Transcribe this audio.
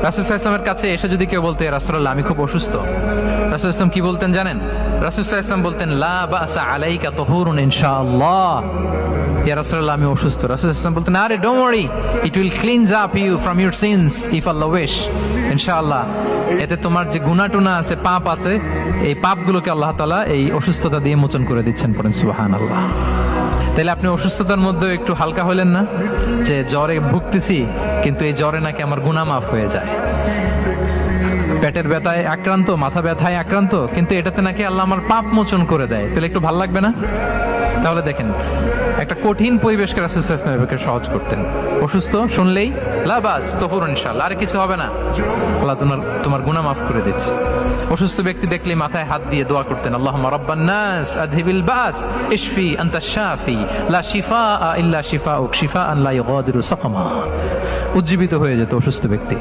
রাসূল সাল্লাল্লাহু আলাইহি ওয়াসাল্লামের কাছে এসে যদি কেউ বলতে, রাসূলুল্লাহ আমি খুব অসুস্থ, রাসূল সাল্লাল্লাহু আলাইহি ওয়াসাল্লাম কি বলতেন জানেন? রাসূল সাল্লাল্লাহু আলাইহি ওয়াসাল্লাম বলতেন, লা বাসা আলাইকা তুহুরুন ইনশাআল্লাহ। ইয়া রাসূলুল্লাহ আমি অসুস্থ। রাসূল সাল্লাল্লাহু আলাইহি ওয়াসাল্লাম বলতেন, আরে don't worry, it will cleanse up you from your sins if Allah wish. ইনশাআল্লাহ এতে তোমার যে গুনাহ টুনা আছে, পাপ আছে, এই পাপগুলোকে আল্লাহ তাআলা এই অসুস্থতা দিয়ে মোচন করে দিচ্ছেন। পড়েন সুবহানাল্লাহ। তাহলে আপনি অসুস্থতার মধ্যে একটু হালকা হলেন না, যে জ্বরে ভুগতেছি কিন্তু এই জ্বরে নাকি আমার গুনাহ মাফ হয়ে যায়। পেটের ব্যথায় আক্রান্ত, মাথা ব্যথায় আক্রান্ত, কিন্তু এটাতে নাকি আল্লাহ আমার পাপ মোচন করে দেয়, তাহলে একটু ভালো লাগবে না? তাহলে দেখেন, একটা কঠিন পরিবেশকে রাসূল সাল্লাল্লাহু আলাইহি ওয়াসাল্লাম সহজ করতেন। অসুস্থ শুনলেই লা বাস তুহুরুন ইনশাআল্লাহ, আর কিছু হবে না, আল্লাহ তোমার গুনাহ মাফ করে দিচ্ছে। অসুস্থ ব্যক্তি দেখলে মাথায় হাত দিয়ে দোয়া করতেন, আল্লাহুম্মা রাব্বান নাস আযহিবিল বাস ইশফি আনতা শাফি লা শিফাআ ইল্লা শিফাউক শিফাআন লা ইউগাদিরু সাকামা। উজ্জীবিত হয়ে যেত অসুস্থ ব্যক্তি।